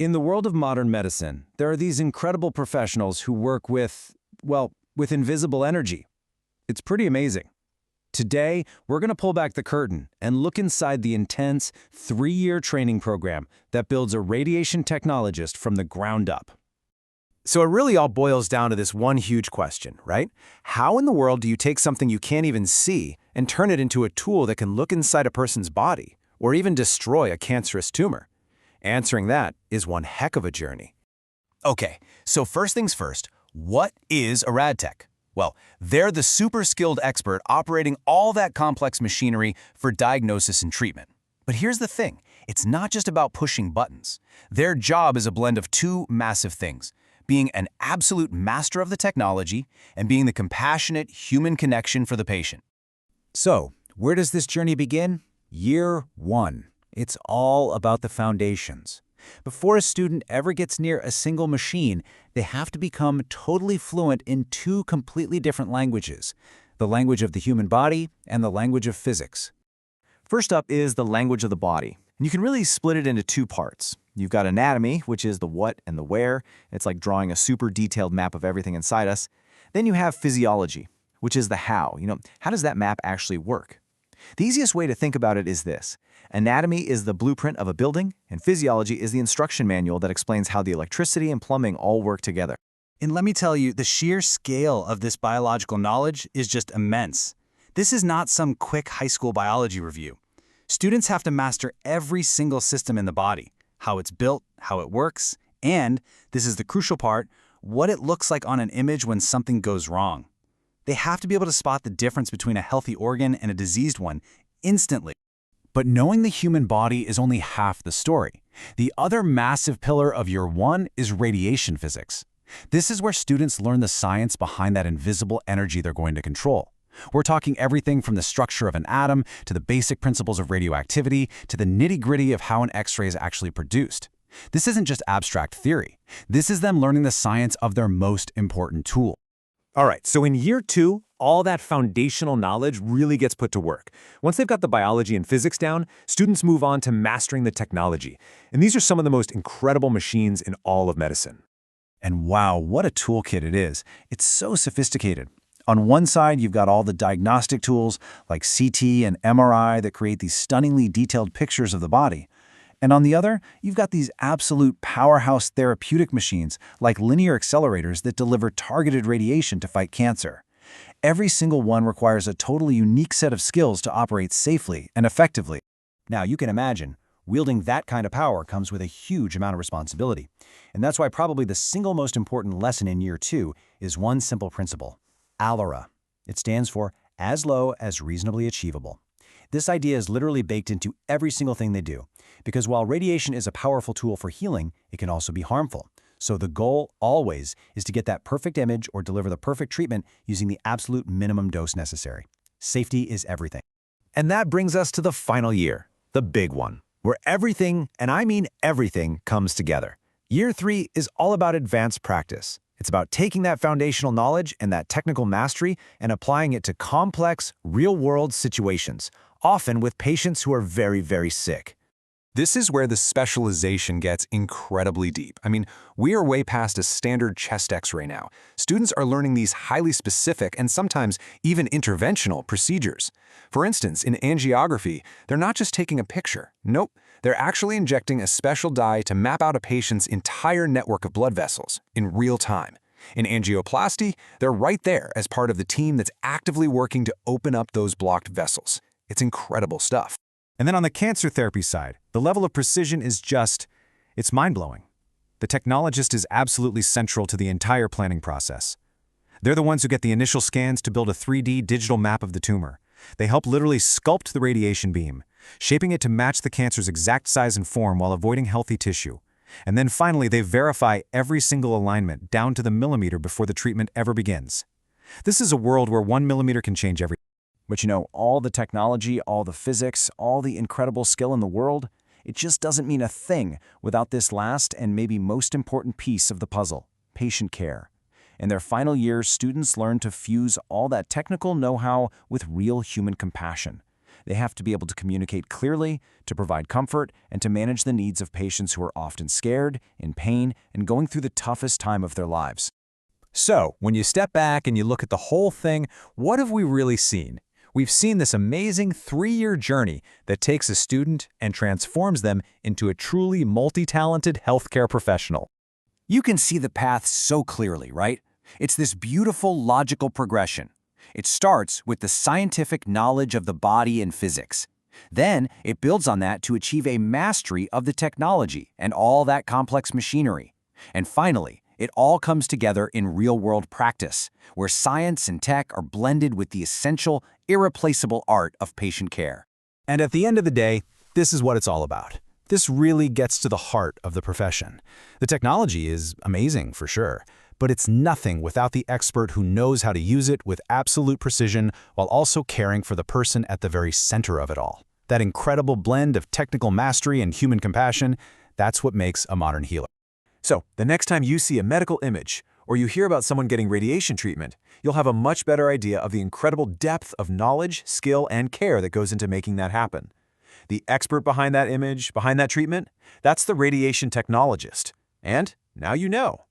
In the world of modern medicine, there are these incredible professionals who work with invisible energy. It's pretty amazing. Today, we're going to pull back the curtain and look inside the intense 3-year training program that builds a radiation technologist from the ground up. So it really all boils down to this one huge question, right? How in the world do you take something you can't even see and turn it into a tool that can look inside a person's body or even destroy a cancerous tumor? Answering that is one heck of a journey. Okay, so first things first, what is a rad tech? Well, they're the super skilled expert operating all that complex machinery for diagnosis and treatment. But here's the thing, it's not just about pushing buttons. Their job is a blend of two massive things: being an absolute master of the technology and being the compassionate human connection for the patient. So, where does this journey begin? Year 1. It's all about the foundations. Before a student ever gets near a single machine, they have to become totally fluent in two completely different languages: the language of the human body and the language of physics. First up is the language of the body. And you can really split it into two parts. You've got anatomy, which is the what and the where. It's like drawing a super detailed map of everything inside us. Then you have physiology, which is the how. How does that map actually work? The easiest way to think about it is this. Anatomy is the blueprint of a building, and physiology is the instruction manual that explains how the electricity and plumbing all work together. And let me tell you, the sheer scale of this biological knowledge is just immense. This is not some quick high school biology review. Students have to master every single system in the body, how it's built, how it works, and, this is the crucial part, what it looks like on an image when something goes wrong. They have to be able to spot the difference between a healthy organ and a diseased one instantly. But knowing the human body is only half the story. The other massive pillar of year 1 is radiation physics. This is where students learn the science behind that invisible energy they're going to control. We're talking everything from the structure of an atom to the basic principles of radioactivity to the nitty-gritty of how an X-ray is actually produced. This isn't just abstract theory. This is them learning the science of their most important tool. All right, so in year 2, all that foundational knowledge really gets put to work. Once they've got the biology and physics down, students move on to mastering the technology. And these are some of the most incredible machines in all of medicine. And wow, what a toolkit it is. It's so sophisticated. On one side, you've got all the diagnostic tools like CT and MRI that create these stunningly detailed pictures of the body. And on the other, you've got these absolute powerhouse therapeutic machines like linear accelerators that deliver targeted radiation to fight cancer. Every single one requires a totally unique set of skills to operate safely and effectively. Now, you can imagine, wielding that kind of power comes with a huge amount of responsibility. And that's why probably the single most important lesson in year 2 is one simple principle: ALARA. It stands for as low as reasonably achievable. This idea is literally baked into every single thing they do, because while radiation is a powerful tool for healing, it can also be harmful. So the goal always is to get that perfect image or deliver the perfect treatment using the absolute minimum dose necessary. Safety is everything. And that brings us to the final year, the big one, where everything, and I mean everything, comes together. Year 3 is all about advanced practice. It's about taking that foundational knowledge and that technical mastery and applying it to complex, real-world situations, often with patients who are very, very sick. This is where the specialization gets incredibly deep. I mean, we are way past a standard chest X-ray now. Students are learning these highly specific and sometimes even interventional procedures. For instance, in angiography, they're not just taking a picture. Nope, they're actually injecting a special dye to map out a patient's entire network of blood vessels in real time. In angioplasty, they're right there as part of the team that's actively working to open up those blocked vessels. It's incredible stuff. And then on the cancer therapy side, the level of precision is it's mind-blowing. The technologist is absolutely central to the entire planning process. They're the ones who get the initial scans to build a 3D digital map of the tumor. They help literally sculpt the radiation beam, shaping it to match the cancer's exact size and form while avoiding healthy tissue. And then finally, they verify every single alignment down to the millimeter before the treatment ever begins. This is a world where 1 millimeter can change everything. But all the technology, all the physics, all the incredible skill in the world, it just doesn't mean a thing without this last and maybe most important piece of the puzzle: patient care. In their final years, students learn to fuse all that technical know-how with real human compassion. They have to be able to communicate clearly, to provide comfort, and to manage the needs of patients who are often scared, in pain, and going through the toughest time of their lives. So, when you step back and you look at the whole thing, what have we really seen? We've seen this amazing 3-year journey that takes a student and transforms them into a truly multi-talented healthcare professional. You can see the path so clearly, right? It's this beautiful logical progression. It starts with the scientific knowledge of the body and physics. Then it builds on that to achieve a mastery of the technology and all that complex machinery. And finally, it all comes together in real-world practice, where science and tech are blended with the essential, irreplaceable art of patient care. And at the end of the day, this is what it's all about. This really gets to the heart of the profession. The technology is amazing for sure, but it's nothing without the expert who knows how to use it with absolute precision while also caring for the person at the very center of it all. That incredible blend of technical mastery and human compassion, that's what makes a modern healer. So, the next time you see a medical image or you hear about someone getting radiation treatment, you'll have a much better idea of the incredible depth of knowledge, skill, and care that goes into making that happen. The expert behind that image, behind that treatment, that's the radiation technologist. And now you know.